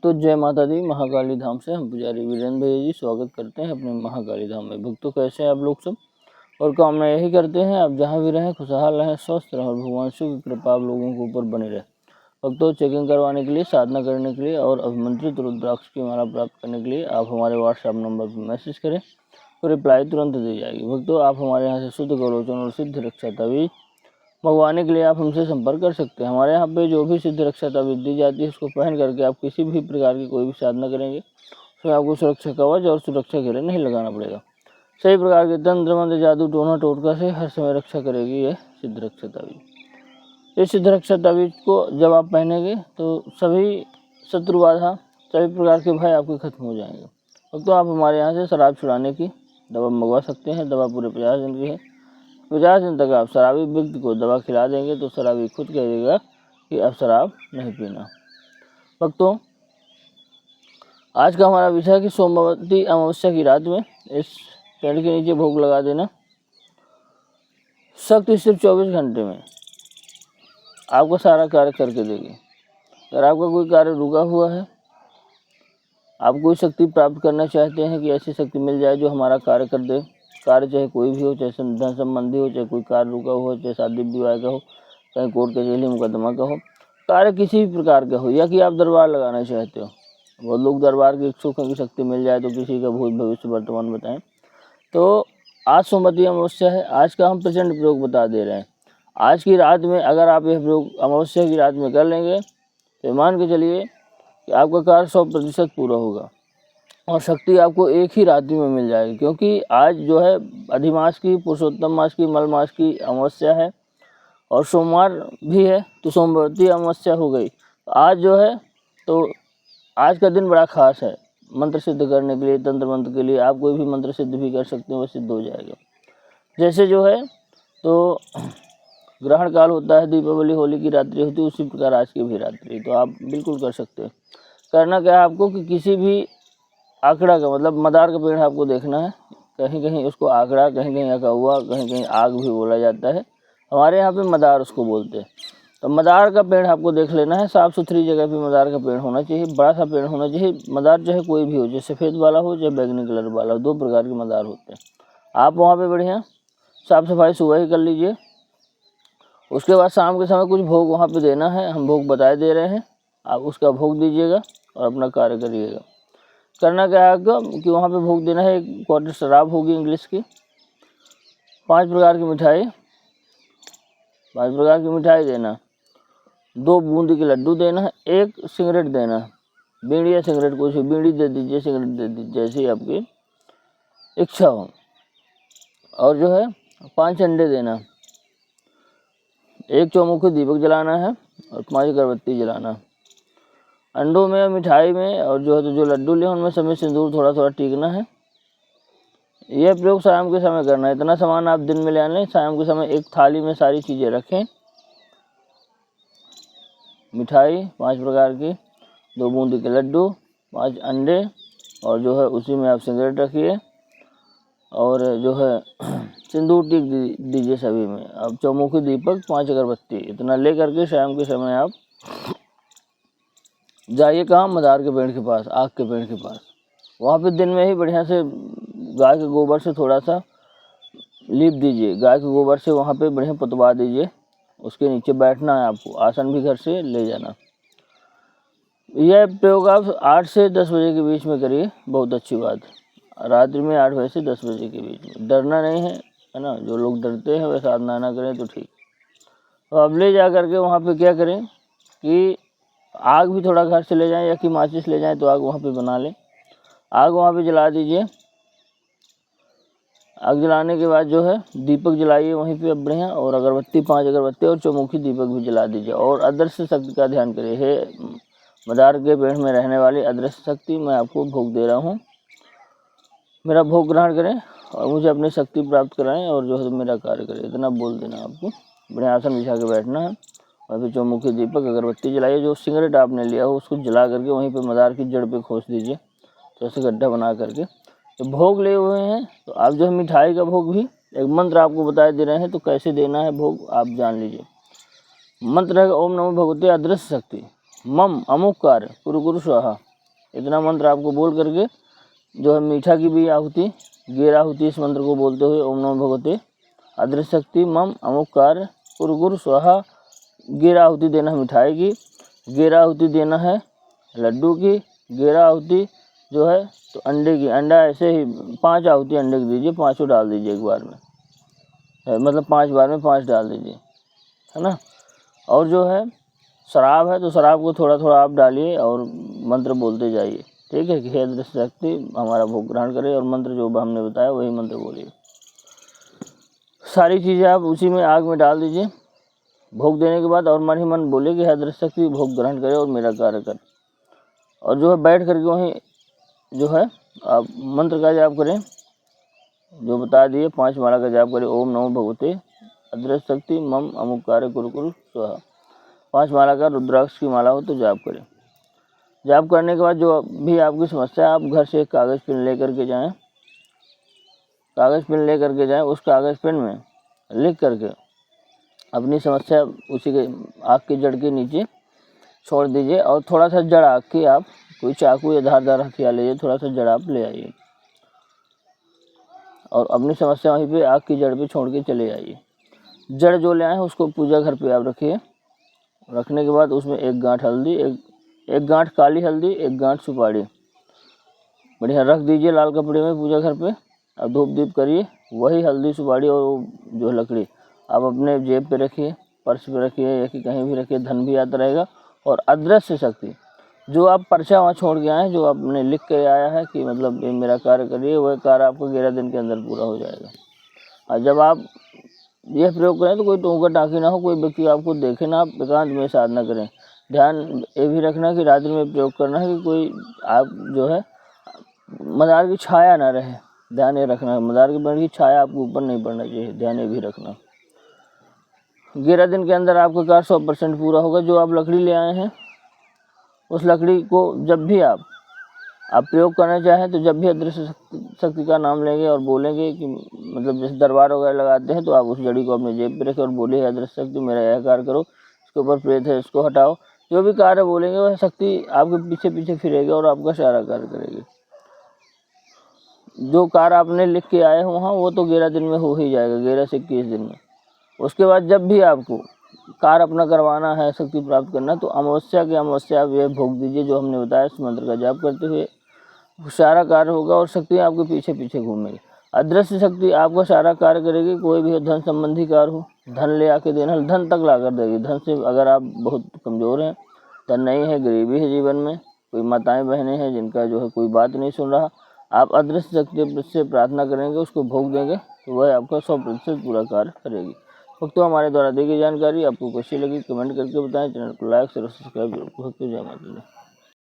भक्तों जय माता दी। महाकाली धाम से हम पुजारी वीरेंद्र भैया जी स्वागत करते हैं अपने महाकाली धाम में। भक्तों कैसे हैं आप लोग सब, और कामना यही करते हैं आप जहां भी रहें खुशहाल रहें, स्वस्थ रहें और भगवान शिव की कृपा आप लोगों के ऊपर बनी रहे। भक्तों चेकिंग करवाने के लिए, साधना करने के लिए और अभिमंत्रित रुद्राक्ष की माला प्राप्त करने के लिए आप हमारे व्हाट्सएप नंबर पर मैसेज करें तो रिप्लाई तुरंत दी जाएगी। भक्तों आप हमारे यहाँ से शुद्ध गौरोचन और सिद्ध रक्षा तवीज मंगवाने के लिए आप हमसे संपर्क कर सकते हैं। हमारे यहाँ पे जो भी सिद्ध रक्षा तवीज दी जाती है उसको पहन करके आप किसी भी प्रकार की कोई भी साधना करेंगे उसमें आपको सुरक्षा कवच और सुरक्षा घेरे नहीं लगाना पड़ेगा। सही प्रकार के तंत्र मंत्र जादू टोना टोटका से हर समय रक्षा करेगी यह सिद्ध रक्षा तवीज। इस सिद्ध रक्षा तवीज को जब आप पहनेंगे तो सभी शत्रु बाधा, सभी प्रकार के भय आपके खत्म हो जाएंगे। तो आप हमारे यहाँ से शराब छुड़ाने की दवा मंगवा सकते हैं। दवा पूरे 50 दिन की है। 50 दिन तक आप शराबी व्यक्ति को दवा खिला देंगे तो शराबी खुद कह देगा कि अब शराब नहीं पीना। भक्तों आज का हमारा विषय है कि सोमवती अमावस्या की रात में इस पेड़ के नीचे भोग लगा देना। शक्ति सिर्फ 24 घंटे में आपका सारा कार्य करके देगी। अगर आपका कोई कार्य रुका हुआ है, आप कोई शक्ति प्राप्त करना चाहते हैं कि ऐसी शक्ति मिल जाए जो हमारा कार्य कर दे, कार्य चाहे कोई भी हो, चाहे धन संबंधी हो, चाहे कोई कार्य रुका हो, चाहे शादी विवाह का हो, चाहे कोर्ट कचहरी मुकदमा का हो, कार्य किसी भी प्रकार का हो, या कि आप दरबार लगाना चाहते हो। बहुत लोग दरबार की इच्छुक हैं कि शक्ति मिल जाए तो किसी का भूत भविष्य वर्तमान बताएं। तो आज सोमवती अमावस्या है। आज का हम प्रचंड प्रयोग बता दे रहे हैं। आज की रात में अगर आप यह प्रयोग अमावस्या की रात में कर लेंगे तो मान के चलिए कि आपका कार्य 100% पूरा होगा और शक्ति आपको एक ही रात्रि में मिल जाएगी। क्योंकि आज जो है अधिमास की, पुरुषोत्तम मास की, मल मास की अमावस्या है और सोमवार भी है तो सोमवती अमावस्या हो गई। आज जो है तो आज का दिन बड़ा खास है मंत्र सिद्ध करने के लिए, तंत्र मंत्र के लिए। आप कोई भी मंत्र सिद्ध भी कर सकते हैं, वह सिद्ध हो जाएगा। जैसे जो है तो ग्रहण काल होता है, दीपावली होली की रात्रि होती है, उसी प्रकार आज की भी रात्रि तो आप बिल्कुल कर सकते हैं। करना क्या है आपको कि किसी भी आंकड़ा का मतलब मदार का पेड़ आपको देखना है। कहीं कहीं उसको आंकड़ा, कहीं कहीं अका हुआ, कहीं कहीं आग भी बोला जाता है। हमारे यहाँ पे मदार उसको बोलते हैं। तो मदार का पेड़ आपको देख लेना है। साफ़ सुथरी जगह पे मदार का पेड़ होना चाहिए, बड़ा सा पेड़ होना चाहिए। मदार चाहे कोई भी हो, चाहे सफ़ेद वाला हो चाहे बैगनी कलर वाला हो, 2 प्रकार के मदार होते हैं। आप वहाँ पर बढ़िया साफ़ सफाई सुबह ही कर लीजिए। उसके बाद शाम के समय कुछ भोग वहाँ पर देना है। हम भोग बताए दे रहे हैं, आप उसका भोग दीजिएगा और अपना कार्य करिएगा। करना क्या है आपको कि वहाँ पे भोग देना है। 1 क्वार्टर शराब होगी इंग्लिश की, 5 प्रकार की मिठाई, 5 प्रकार की मिठाई देना, 2 बूंदी के लड्डू देना है, 1 सिगरेट देना है। बीड़ी या सिगरेट, कुछ बीड़ी दे दीजिए, सिगरेट दे दीजिए, जैसी आपकी इच्छा हो। और जो है 5 अंडे देना, 1 चौमुखी दीपक जलाना है और 5 अगरबत्ती जलाना है। अंडों में, मिठाई में और जो है तो जो लड्डू लिए उनमें समय सिंदूर थोड़ा थोड़ा टीकना है। यह प्रयोग शाम के समय करना है। इतना सामान आप दिन में ले आने, शाम के समय एक थाली में सारी चीज़ें रखें। मिठाई 5 प्रकार की, 2 बूंदी के लड्डू, 5 अंडे और जो है उसी में आप सिगरेट रखिए और जो है सिंदूर टीक दीजिए सभी में। अब चौमुखी दीपक, 5 अगरबत्ती, इतना ले करके शाम के समय आप जाइए कहाँ, मदार के पेड़ के पास, आग के पेड़ के पास। वहाँ पे दिन में ही बढ़िया से गाय के गोबर से थोड़ा सा लीप दीजिए। गाय के गोबर से वहाँ पे बढ़िया पुतवा दीजिए। उसके नीचे बैठना है आपको, आसन भी घर से ले जाना। यह प्रयोग आप 8 से 10 बजे के बीच में करिए, बहुत अच्छी बात। रात्रि में 8 बजे से 10 बजे के बीच में। डरना नहीं है ना। जो लोग डरते हैं वह साधना ना करें तो ठीक। तो अब ले जा करके वहाँ पे क्या करें कि आग भी थोड़ा घर से ले जाएं या कि माचिस ले जाएं तो आग वहाँ पे बना लें। आग वहाँ पे जला दीजिए। आग जलाने के बाद जो है दीपक जलाइए वहीं पे अब बढ़िया, और अगरबत्ती, 5 अगरबत्ती और चौमुखी दीपक भी जला दीजिए। और अदृश्य शक्ति का ध्यान करिए। हे मदार के पेड़ में रहने वाली अदृश्य शक्ति, मैं आपको भोग दे रहा हूँ, मेरा भोग ग्रहण करें और मुझे अपनी शक्ति प्राप्त कराएं और जो है मेरा कार्य करें। इतना बोल देना आपको। बढ़िया आसन बिछा के बैठना है और फिर चौमुखी दीपक, अगरबत्ती जलाइए। जो सिगरेट आपने लिया हो उसको जला करके वहीं पे मदार की जड़ पे खोस दीजिए, तो ऐसे गड्ढा बना करके। तो भोग ले हुए हैं तो आप जो है मिठाई का भोग भी एक मंत्र आपको बताए दे रहे हैं, तो कैसे देना है भोग आप जान लीजिए। मंत्र है ओम नमो भगवते अदृश्य शक्ति मम अमुक कार्य कुरु कुरु स्वाहा। इतना मंत्र आपको बोल करके जो है मीठा की भी आहुति, गेर आहुति, इस मंत्र को बोलते हुए ओम नमो भगवते अदृश्य शक्ति मम अमुकार कुरकुर स्वाहा। गेर आहुति देना है मिठाई की, गेर आहुति देना है लड्डू की, गेर आहुति जो है तो अंडे की। अंडा ऐसे ही 5 आहुति अंडे की दीजिए, 5 डाल दीजिए एक बार में, मतलब 5 बार में 5 डाल दीजिए, है ना। और जो है शराब है तो शराब को थोड़ा थोड़ा आप डालिए और मंत्र बोलते जाइए, ठीक है, कि हे अदृश्य शक्ति हमारा भोग ग्रहण करे, और मंत्र जो हमने बताया वही मंत्र बोलिए। सारी चीज़ें आप उसी में आग में डाल दीजिए भोग देने के बाद, और मन ही मन बोले कि हे अदृश्य शक्ति भोग ग्रहण करे और मेरा कार्य कर। और जो है बैठ करके वहीं जो है आप मंत्र का जाप करें, जो बता दिए 5 माला का जाप करें, ओम नमो भगवते अदृश्य शक्ति मम अमुकार कुरकुर स्वाहा। 5 माला का रुद्राक्ष की माला हो तो जाप करें। जाप करने के बाद जो भी आपकी समस्या है, आप घर से एक कागज़ पेन ले करके जाएं, कागज़ पेन ले करके जाएं, उस कागज़ पेन में लिख करके अपनी समस्या उसी के आग की जड़ के नीचे छोड़ दीजिए, और थोड़ा सा जड़ आग की आप कोई चाकू या धारदार हथियार लीजिए, थोड़ा सा जड़ आप ले आइए और अपनी समस्या वहीं पे आग की जड़ पे छोड़ के चले आइए। जड़ जो ले आए हैं उसको पूजा घर पे आप रखिए। रखने के बाद उसमें 1 गांठ हल्दी, एक गांठ काली हल्दी, 1 गांठ सुपारी बढ़िया रख दीजिए लाल कपड़े में पूजा घर पे। अब धूप दीप करिए, वही हल्दी सुपारी और जो लकड़ी आप अपने जेब पे रखिए, पर्स पे रखिए, या कि कहीं भी रखिए, धन भी आता रहेगा। और अदृश्य शक्ति जो आप पर्चा वहाँ छोड़ के आए, जो आपने लिख के आया है कि मतलब ये मेरा कार्य करिए, वह कार्य आपको 11 दिन के अंदर पूरा हो जाएगा। और जब आप यह प्रयोग करें तो कोई टोंका टाँकी ना हो, कोई व्यक्ति आपको देखे ना, आप एकांत में साधना करें। ध्यान ये भी रखना कि रात्रि में प्रयोग करना है कि कोई आप जो है मदार की छाया ना रहे, ध्यान ये रखना है। मदार की पेड़ की छाया आपके ऊपर नहीं पड़ना चाहिए, ध्यान ये भी रखना। 11 दिन के अंदर आपका कार्य 100% पूरा होगा। जो आप लकड़ी ले आए हैं उस लकड़ी को जब भी आप प्रयोग करना चाहें, तो जब भी अदृश्य शक्ति का नाम लेंगे और बोलेंगे कि मतलब जैसे दरबार वगैरह लगाते हैं, तो आप उस जड़ी को अपने जेब पे रखें और बोलिए अदृश्य शक्ति मेरा यह कार्य करो, इसके ऊपर प्रेत है इसको हटाओ। जो भी कार्य बोलेंगे वह शक्ति आपके पीछे पीछे फिरेगी और आपका सारा कार्य करेगी। जो कार्य आपने लिख के आए हो वहाँ, वो तो 11 दिन में हो ही जाएगा, 11 से 21 दिन में। उसके बाद जब भी आपको कार्य अपना करवाना है, शक्ति प्राप्त करना, तो अमावस्या के अमावस्या आप यह भोग दीजिए जो हमने बताया। इस मंत्र का जाप करते हुए सारा कार्य होगा और शक्ति आपके पीछे पीछे घूमेगी। अदृश्य शक्ति आपका सारा कार्य करेगी। कोई भी धन संबंधी कार्य हो, धन ले आके देना, धन तक ला कर देगी। धन से अगर आप बहुत कमज़ोर हैं, धन नहीं है, गरीबी है जीवन में, कोई माताएं बहनें हैं जिनका जो है कोई बात नहीं सुन रहा, आप अदृश्य शक्ति से प्रार्थना करेंगे, उसको भोग देंगे, तो वह आपका 100% पूरा कार्य करेगी। भक्तों, हमारे द्वारा दी गई जानकारी आपको कैसी लगी कमेंट करके बताएं। चैनल को लाइक शेयर सब्सक्राइब जरूर। भक्तों, जय माता दी।